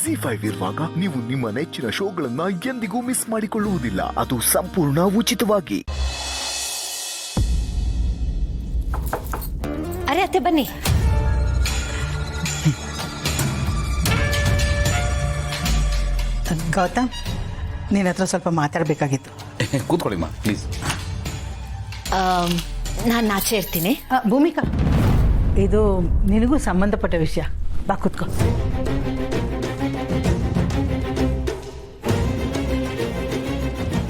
ಜಿ5 ಇರುವಾಗ ನೀವು ನಿಮ್ಮ ನೆಚ್ಚಿನ ಶೋಗಳನ್ನ ಎಂದಿಗೂ ಮಿಸ್ ಮಾಡಿಕೊಳ್ಳುವುದಿಲ್ಲ. ಅದು ಸಂಪೂರ್ಣ ಉಚಿತವಾಗಿ. ಅರೆ ಅತ್ತೆ ಬನ್ನಿ. ಗೌತಮ್, ನಿನ್ನ ಹತ್ರ ಸ್ವಲ್ಪ ಮಾತಾಡಬೇಕಾಗಿತ್ತು. ಕೂತ್ಕೊಳ್ಳಿಮ್ಮ ಪ್ಲೀಸ್. ನಾನು ಆಚೆ ಇರ್ತೀನಿ. ಭೂಮಿಕಾ, ಇದು ನಿನಗೂ ಸಂಬಂಧಪಟ್ಟ ವಿಷಯ. ಬಾ ಕೂತ್ಕೋ.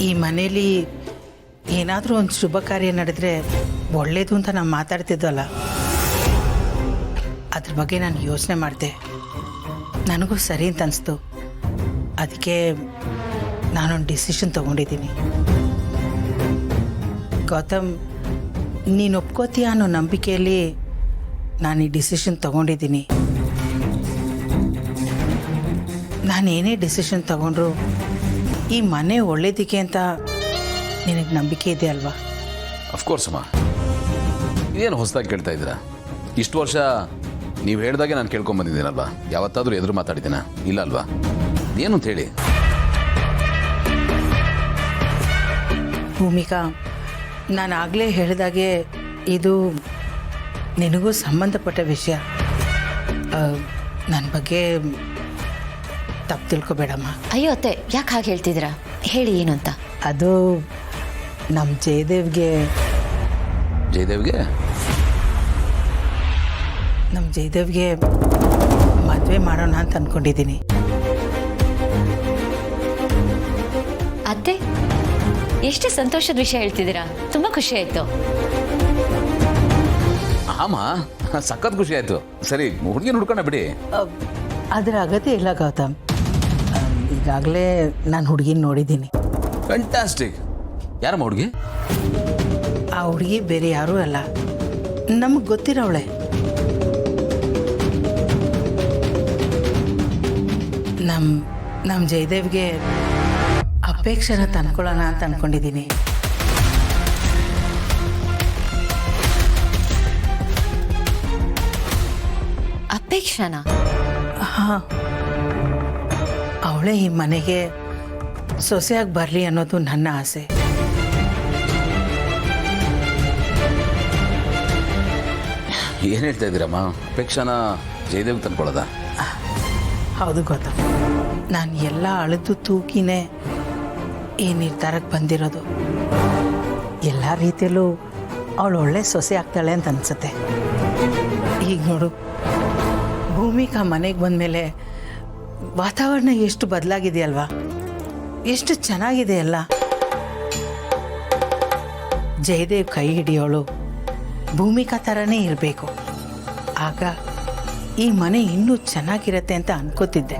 ಈ ಮನೇಲಿ ಏನಾದರೂ ಒಂದು ಶುಭ ಕಾರ್ಯ ನಡೆದ್ರೆ ಒಳ್ಳೇದು ಅಂತ ನಾವು ಮಾತಾಡ್ತಿದ್ವಲ್ಲ, ಅದ್ರ ಬಗ್ಗೆ ನಾನು ಯೋಚನೆ ಮಾಡಿದೆ. ನನಗೂ ಸರಿ ಅಂತ ಅನಿಸ್ತು. ಅದಕ್ಕೆ ನಾನೊಂದು ಡಿಸಿಷನ್ ತೊಗೊಂಡಿದ್ದೀನಿ. ಗೌತಮ್, ನೀನು ಒಪ್ಕೋತೀಯ ಅನ್ನೋ ನಂಬಿಕೆಯಲ್ಲಿ ನಾನು ಈ ಡಿಸಿಷನ್ ತೊಗೊಂಡಿದ್ದೀನಿ. ನಾನೇನೇ ಡಿಸಿಷನ್ ತೊಗೊಂಡ್ರು ಈ ಮನೆ ಒಳ್ಳೇದಕ್ಕೆ ಅಂತ ನಿನಗೆ ನಂಬಿಕೆ ಇದೆ ಅಲ್ವಾ? ಅಫ್ಕೋರ್ಸ್ ಅಮ್ಮ, ಇದೇನು ಹೊಸದಾಗಿ ಕೇಳ್ತಾ ಇದ್ದೀರಾ? ಇಷ್ಟು ವರ್ಷ ನೀವು ಹೇಳ್ದಾಗೆ ನಾನು ಕೇಳ್ಕೊಂಬಂದಿದ್ದೀನಲ್ವಾ? ಯಾವತ್ತಾದರೂ ಎದುರು ಮಾತಾಡಿದ್ದೀನ? ಇಲ್ಲ ಅಲ್ವಾ? ಏನು ಅಂತ ಹೇಳಿ. ಭೂಮಿಕಾ, ನಾನು ಆಗಲೇ ಹೇಳಿದಾಗೆ ಇದು ನಿನಗೂ ಸಂಬಂಧಪಟ್ಟ ವಿಷಯ. ನನ್ನ ಬಗ್ಗೆ ತಪ್ಪು ತಿಳ್ಕೊಬೇಡಮ್ಮ. ಅಯ್ಯೋ ಅತ್ತೆ, ಯಾಕೆ ಹಾಗೆ ಹೇಳ್ತಿದ್ದೀರಾ? ಹೇಳಿ ಏನು ಅಂತ. ಅದು ನಮ್ಮ ಜಯದೇವ್ಗೆ ಮದುವೆ ಮಾಡೋಣ ಅಂತ ಅಂದ್ಕೊಂಡಿದ್ದೀನಿ. ಅತ್ತೆ, ಎಷ್ಟು ಸಂತೋಷದ ವಿಷಯ ಹೇಳ್ತಿದ್ದೀರಾ. ತುಂಬ ಖುಷಿ ಆಯಿತು. ಆಮ, ಸಖತ್ ಖುಷಿ ಆಯಿತು. ಸರಿ, ಹುಡುಗಿ ಹುಡ್ಕೊಂಡ ಬಿಡಿ. ಅದರ ಅಗತ್ಯ ಇಲ್ಲ ಗೌತಮ್. ಈಗಾಗಲೇ ನಾನು ಹುಡುಗಿನ ನೋಡಿದ್ದೀನಿ. ಫ್ಯಾಂಟಾಸ್ಟಿಕ್. ಯಾರಮ್ಮ ಹುಡುಗಿ? ಆ ಹುಡುಗಿ ಬೇರೆ ಯಾರೂ ಅಲ್ಲ, ನಮಗೆ ಗೊತ್ತಿರೋವಳೆ. ನಮ್ಮ ಜಯದೇವ್ಗೆ ಅಪೇಕ್ಷೆನ ತಂದ್ಕೊಳ್ಳೋಣ ಅಂತ ಅಂದ್ಕೊಂಡಿದ್ದೀನಿ. ಅಪೇಕ್ಷಾನ? ಹಾಂ, ಅವಳೇ ಈ ಮನೆಗೆ ಸೊಸೆಯಾಗಿ ಬರಲಿ ಅನ್ನೋದು ನನ್ನ ಆಸೆ. ಏನು ಹೇಳ್ತಾ ಇದ್ದೀರಮ್ಮ? ಅಪೇಕ್ಷಾನ ಜಯದೇವ್ ತಂದ್ಕೊಳ್ಳೋದ? ಹೌದು ಗೌತಮ್, ನಾನು ಎಲ್ಲ ಅಳೆದು ತೂಕಿನೇ ಈ ನಿರ್ಧಾರಕ್ಕೆ ಬಂದಿರೋದು. ಎಲ್ಲ ರೀತಿಯಲ್ಲೂ ಅವಳು ಒಳ್ಳೆ ಸೊಸೆ ಆಗ್ತಾಳೆ ಅಂತ ಅನಿಸುತ್ತೆ. ಈಗ ನೋಡು, ಭೂಮಿಕಾ ಮನೆಗೆ ಬಂದಮೇಲೆ ವಾತಾವರಣ ಎಷ್ಟು ಬದಲಾಗಿದೆಯಲ್ವಾ? ಎಷ್ಟು ಚೆನ್ನಾಗಿದೆ ಅಲ್ಲ? ಜಯದೇವ್ ಕೈ ಹಿಡಿಯೋಳು ಭೂಮಿಕಾ ಥರನೇ ಇರಬೇಕು. ಆಗ ಈ ಮನೆ ಇನ್ನೂ ಚೆನ್ನಾಗಿರತ್ತೆ ಅಂತ ಅನ್ಕೋತಿದ್ದೆ.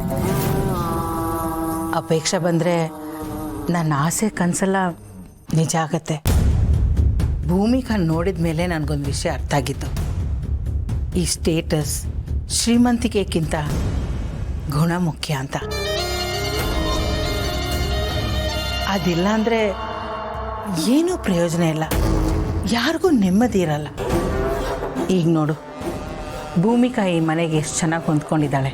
ಅಪೇಕ್ಷೆ ಬಂದರೆ ನನ್ನ ಆಸೆ ಕನಸೆಲ್ಲ ನಿಜ ಆಗತ್ತೆ. ಭೂಮಿಕಾ ನೋಡಿದ ಮೇಲೆ ನನಗೊಂದು ವಿಷಯ ಅರ್ಥ ಆಗಿತ್ತು. ಈ ಸ್ಟೇಟಸ್, ಶ್ರೀಮಂತಿಕೆಗಿಂತ ಗುಣ ಮುಖ್ಯ ಅಂತ. ಅದಿಲ್ಲ ಅಂದರೆ ಏನೂ ಪ್ರಯೋಜನ ಇಲ್ಲ, ಯಾರಿಗೂ ನೆಮ್ಮದಿ ಇರಲ್ಲ. ಈಗ ನೋಡು, ಭೂಮಿಕಾ ಈ ಮನೆಗೆ ಎಷ್ಟು ಚೆನ್ನಾಗಿ ಹೊಂದ್ಕೊಂಡಿದ್ದಾಳೆ.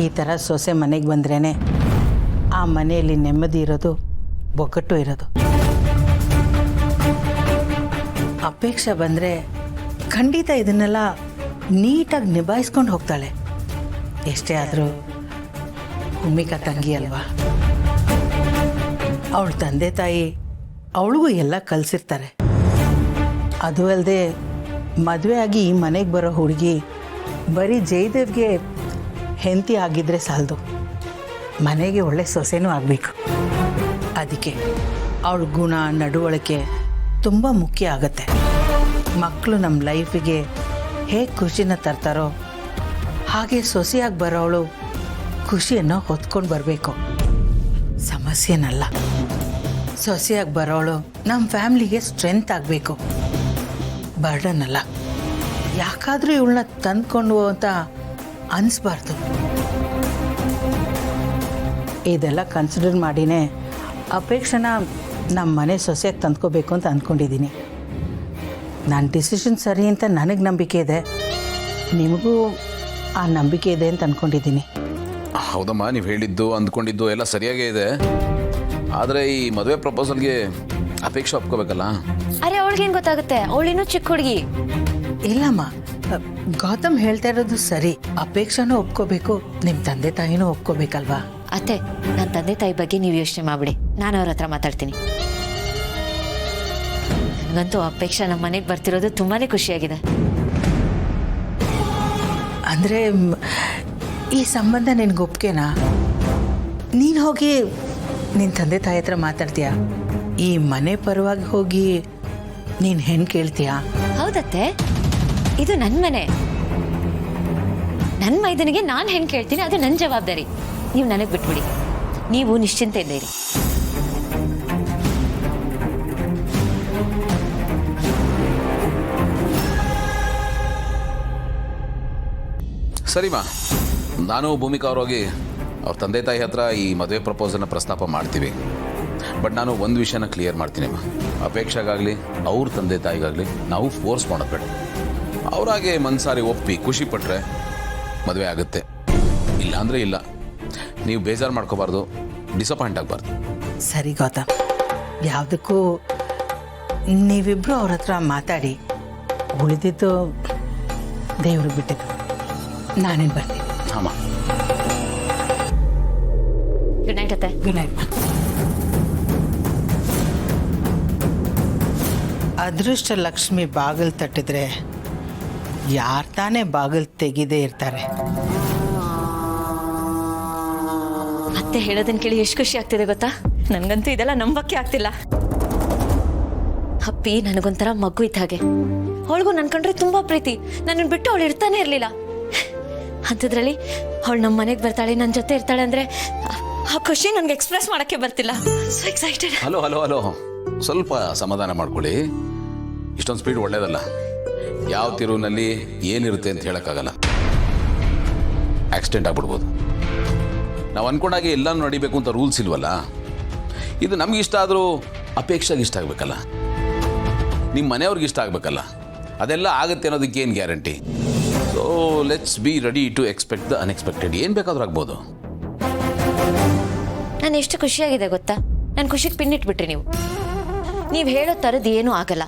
ಈ ಥರ ಸೊಸೆ ಮನೆಗೆ ಬಂದ್ರೇ ಆ ಮನೆಯಲ್ಲಿ ನೆಮ್ಮದಿ ಇರೋದು, ಒಗ್ಗಟ್ಟು ಇರೋದು. ಅಪೇಕ್ಷೆ ಬಂದರೆ ಖಂಡಿತ ಇದನ್ನೆಲ್ಲ ನೀಟಾಗಿ ನಿಭಾಯಿಸ್ಕೊಂಡು ಹೋಗ್ತಾಳೆ. ಎಷ್ಟೇ ಆದರೂ ಭೂಮಿಕಾ ತಂಗಿ ಅಲ್ವಾ? ಅವಳ ತಂದೆ ತಾಯಿ ಅವಳಿಗೂ ಎಲ್ಲ ಕಲಿಸಿರ್ತಾರೆ. ಅದು ಅಲ್ಲದೆ ಮದುವೆ ಆಗಿ ಈ ಮನೆಗೆ ಬರೋ ಹುಡುಗಿ ಬರೀ ಜಯದೇವ್ಗೆ ಹೆಂಡತಿ ಆಗಿದ್ದರೆ ಸಾಲದು, ಮನೆಗೆ ಒಳ್ಳೆ ಸೊಸೆನೂ ಆಗಬೇಕು. ಅದಕ್ಕೆ ಅವಳ ಗುಣ, ನಡವಳಿಕೆ ತುಂಬ ಮುಖ್ಯ ಆಗತ್ತೆ. ಮಕ್ಕಳು ನಮ್ಮ ಲೈಫಿಗೆ ಹೇಗೆ ಖುಷಿನ ತರ್ತಾರೋ ಹಾಗೆ ಸೊಸೆಯಾಗಿ ಬರೋವಳು ಖುಷಿಯನ್ನು ಹೊತ್ಕೊಂಡು ಬರಬೇಕು, ಸಮಸ್ಯೆನಲ್ಲ. ಸೊಸೆಯಾಗಿ ಬರೋವಳು ನಮ್ಮ ಫ್ಯಾಮ್ಲಿಗೆ ಸ್ಟ್ರೆಂತ್ ಆಗಬೇಕು, ಬರ್ಡನ್ ಅಲ್ಲ. ಯಾಕಾದರೂ ಇವಳನ್ನ ತಂದ್ಕೊಂಡು ಅಂತ ಅನಿಸ್ಬಾರ್ದು. ಇದೆಲ್ಲ ಕನ್ಸಿಡರ್ ಮಾಡಿನೇ ಅಪೇಕ್ಷೆನ ನಮ್ಮ ಮನೆ ಸೊಸೆಯಾಗಿ ತಂದ್ಕೋಬೇಕು ಅಂತ ಅಂದ್ಕೊಂಡಿದ್ದೀನಿ. ನನ್ನ ಡಿಸಿಷನ್ ಸರಿ ಅಂತ ನನಗೆ ನಂಬಿಕೆ ಇದೆ, ನಿಮಗೂ ಆ ನಂಬಿಕೆ ಇದೆ ಅಂತ ಅಂದ್ಕೊಂಡಿದ್ದೀನಿ. ಹೌದಮ್ಮ, ನೀವು ಹೇಳಿದ್ದು ಅಂದ್ಕೊಂಡಿದ್ದು ಎಲ್ಲ ಸರಿಯಾಗೇ ಇದೆ. ಆದರೆ ಈ ಮದುವೆ ಪ್ರಪೋಸಲ್ಗೆ ಅಪೇಕ್ಷೆ ಒಪ್ಕೋಬೇಕಲ್ಲ. ಅರೆ ಅವಳಿಗೇನು ಗೊತ್ತಾಗುತ್ತೆ, ಅವಳಿನ್ನೂ ಚಿಕ್ಕ ಹುಡುಗಿ. ಇಲ್ಲಮ್ಮ, ಗೌತಮ್ ಹೇಳ್ತಾ ಇರೋದು ಸರಿ. ಅಪೇಕ್ಷೆನೂ ಒಪ್ಕೋಬೇಕು, ನಿಮ್ಮ ತಂದೆ ತಾಯಿನೂ ಒಪ್ಕೋಬೇಕಲ್ವಾ? ಅತ್ತೆ, ನನ್ನ ತಂದೆ ತಾಯಿ ಬಗ್ಗೆ ನೀವು ಯೋಚನೆ ಮಾಡ್ಬಿಡಿ, ನಾನು ಅವ್ರ ಹತ್ರ ಮಾತಾಡ್ತೀನಿ. ನನಗಂತೂ ಅಪೇಕ್ಷಾ ನಮ್ಮ ಮನೆಗೆ ಬರ್ತಿರೋದು ತುಂಬಾನೇ ಖುಷಿಯಾಗಿದೆ. ಅಂದರೆ ಈ ಸಂಬಂಧ ನಿನ್ಗೆ ಒಪ್ಕೆನಾ? ನೀನು ಹೋಗಿ ನಿನ್ನ ತಂದೆ ತಾಯಿ ಹತ್ರ ಮಾತಾಡ್ತೀಯಾ? ಈ ಮನೆ ಪರವಾಗಿ ಹೋಗಿ ನೀನು ಹೆಣ್ಣು ಕೇಳ್ತೀಯಾ? ಹೌದತ್ತೆ, ಇದು ನನ್ನ ಮನೆ, ನನ್ನ ಮೈದನಿಗೆ ನಾನು ಹೆಣ್ಣು ಕೇಳ್ತೀನಿ, ಅದು ನನ್ನ ಜವಾಬ್ದಾರಿ. ನೀವು ನನಗೆ ಬಿಟ್ಬಿಡಿ, ನೀವು ನಿಶ್ಚಿಂತೆ ಇದ್ದೀರಿ. ಸರಿಮಾ, ನಾನು ಭೂಮಿಕಾ ಅವ್ರೋಗಿ ಅವ್ರ ತಂದೆ ತಾಯಿ ಹತ್ರ ಈ ಮದುವೆ ಪ್ರಪೋಸಲ್ನ ಪ್ರಸ್ತಾಪ ಮಾಡ್ತೀವಿ. ಬಟ್ ನಾನು ಒಂದು ವಿಷಯನ ಕ್ಲಿಯರ್ ಮಾಡ್ತೀನಿಮ್ಮ. ಅಪೇಕ್ಷೆಗಾಗಲಿ ಅವ್ರ ತಂದೆ ತಾಯಿಗಾಗಲಿ ನಾವು ಫೋರ್ಸ್ ಮಾಡೋದು ಬೇಡ. ಅವರಾಗೆ ಮನ್ಸಾರಿ ಒಪ್ಪಿ ಖುಷಿ ಪಟ್ಟರೆ ಮದುವೆ ಆಗುತ್ತೆ, ಇಲ್ಲ ಅಂದರೆ ಇಲ್ಲ. ನೀವು ಬೇಜಾರು ಮಾಡ್ಕೋಬಾರ್ದು, ಡಿಸಪಾಯಿಂಟ್ ಆಗಬಾರ್ದು. ಸರಿ ಗೌತಮ್, ಯಾವುದಕ್ಕೂ ನೀವಿಬ್ಬರು ಅವ್ರ ಹತ್ರ ಮಾತಾಡಿ, ಉಳಿದಿದ್ದು ದೇವರು ಬಿಟ್ಟಿದ್ದು. ನಾನೇನು ಬರ್ತೀನಿ. ಹಾಂ, ಗುಡ್ ನೈಟ್ ಅತ್ತೆ. Good night. ಅದೃಷ್ಟ ಲಕ್ಷ್ಮಿ ಬಾಗಿಲು ತಟ್ಟಿದ್ರೆ ಯಾರು ತಾನೇ ಬಾಗಿಲು ತೆಗೆದೇ ಇರ್ತಾರೆ. ಅತ್ತೆ ಹೇಳೋದನ್ನ ಕೇಳಿ ಎಷ್ಟು ಖುಷಿ ಆಗ್ತಿದೆ ಗೊತ್ತಾ? ನನಗಂತೂ ಇದೆಲ್ಲ ನಂಬಕ್ಕೆ ಆಗ್ತಿಲ್ಲ. ಅಪ್ಪಿ ನನಗೊಂಥರ ಮಗು ಇದ್ದ ಹಾಗೆ. ಅವಳಿಗೂ ನನ್ ಕಂಡ್ರೆ ತುಂಬಾ ಪ್ರೀತಿ. ನನ್ನನ್ನು ಬಿಟ್ಟು ಅವಳು ಇರ್ತಾನೆ ಇರಲಿಲ್ಲ. ಅಂಥದ್ರಲ್ಲಿ ಅವಳು ನಮ್ಮ ಮನೆಗೆ ಬರ್ತಾಳೆ, ನನ್ನ ಜೊತೆ ಇರ್ತಾಳೆ ಅಂದ್ರೆ ಆ ಖುಷಿ ನನಗೆ ಎಕ್ಸ್ಪ್ರೆಸ್ ಮಾಡಕ್ಕೆ ಬರ್ತಿಲ್ಲ. So excited. Hello hello hello, ಸ್ವಲ್ಪ ಸಮಾಧಾನ ಮಾಡ್ಕೊಳ್ಳಿ. ಇಷ್ಟೊಂದು ಸ್ಪೀಡ್ ಒಳ್ಳೇದಲ್ಲ. ಯಾವ ತಿರುವಿನಲ್ಲಿ ಏನಿರುತ್ತೆ ಅಂತ ಹೇಳೋಕ್ಕಾಗಲ್ಲ. ಆಕ್ಸಿಡೆಂಟ್ ಆಗ್ಬಿಡ್ಬೋದು. ನಾವು ಅನ್ಕೊಂಡಾಗೆ ಎಲ್ಲನೂ ನಡಿಬೇಕು ಅಂತ ರೂಲ್ಸ್ ಇಲ್ವಲ್ಲ. ಇದು ನಮ್ಗೆ ಇಷ್ಟ ಆದರೂ ಅಪೇಕ್ಷೆಗೆ ಇಷ್ಟ ಆಗಬೇಕಲ್ಲ, ನಿಮ್ಮ ಮನೆಯವ್ರಿಗೆ ಇಷ್ಟ ಆಗಬೇಕಲ್ಲ. ಅದೆಲ್ಲ ಆಗುತ್ತೆ ಅನ್ನೋದಕ್ಕೆ ಏನು guarantee? So let's be ready to expect the unexpected. ಏನು ಬೇಕಾದ್ರೂ ಆಗ್ಬೋದು. ನಾನು ಎಷ್ಟು ಖುಷಿಯಾಗಿದೆ ಗೊತ್ತಾ? ನನ್ನ ಖುಷಿಗೆ ಪಿನ್ನಿಟ್ಬಿಟ್ರಿ ನೀವು. ನೀವು ಹೇಳೋ ಥರದ್ದು ಏನೂ ಆಗಲ್ಲ.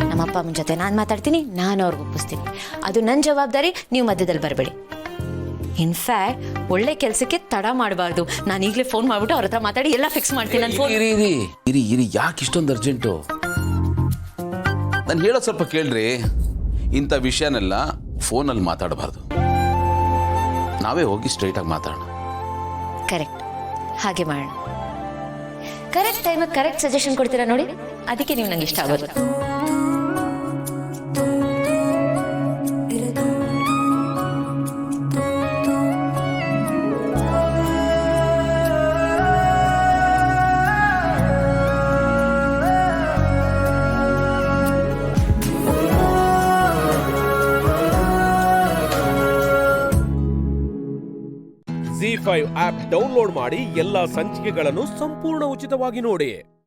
ನಮ್ಮ ಅಪ್ಪ ಅಮ್ಮನ ಜೊತೆ ನಾನು ಮಾತಾಡ್ತೀನಿ, ನಾನು ಅವ್ರಿಗೆ ಒಪ್ಪಿಸ್ತೀನಿ. ಅದು ನನ್ನ ಜವಾಬ್ದಾರಿ, ನೀವು ಮಧ್ಯದಲ್ಲಿ ಬರಬೇಡಿ. ಇನ್ಫ್ಯಾಕ್ಟ್ ಒಳ್ಳೆ ಕೆಲಸಕ್ಕೆ ತಡ ಮಾಡಬಾರ್ದು. ನಾನು ಈಗಲೇ ಫೋನ್ ಮಾಡಿಬಿಟ್ಟು ಅವ್ರ ಹತ್ರ ಮಾತಾಡಿ ಎಲ್ಲ ಫಿಕ್ಸ್ ಮಾಡ್ತೀನಿ. ನನ್ನ ಫೋನ್ ಇರಿ, ಯಾಕೆ ಇಷ್ಟೊಂದು ಅರ್ಜೆಂಟು? ನಾನು ಹೇಳೋದು ಸ್ವಲ್ಪ ಕೇಳ್ರಿ. ಇಂಥ ವಿಷಯನೆಲ್ಲ ಫೋನಲ್ಲಿ ಮಾತಾಡಬಾರ್ದು. ನಾವೇ ಹೋಗಿ ಸ್ಟ್ರೈಟಾಗಿ ಮಾತಾಡೋಣ. ಕರೆಕ್ಟ್, ಹಾಗೆ ಮಾಡೋಣ. ಕರೆಕ್ಟ್ ಟೈಮಿಗೆ ಕರೆಕ್ಟ್ ಸಜೆಷನ್ ಕೊಡ್ತೀರಾ ನೋಡಿ, ಅದಕ್ಕೆ ನೀವು ನಂಗೆ ಇಷ್ಟ ಆಗೋದು. ZEE5 ಆಪ್ ಡೌನ್ಲೋಡ್ ಮಾಡಿ ಎಲ್ಲಾ ಸಂಚಿಕೆಗಳನ್ನು ಸಂಪೂರ್ಣ ಉಚಿತವಾಗಿ ನೋಡಿ.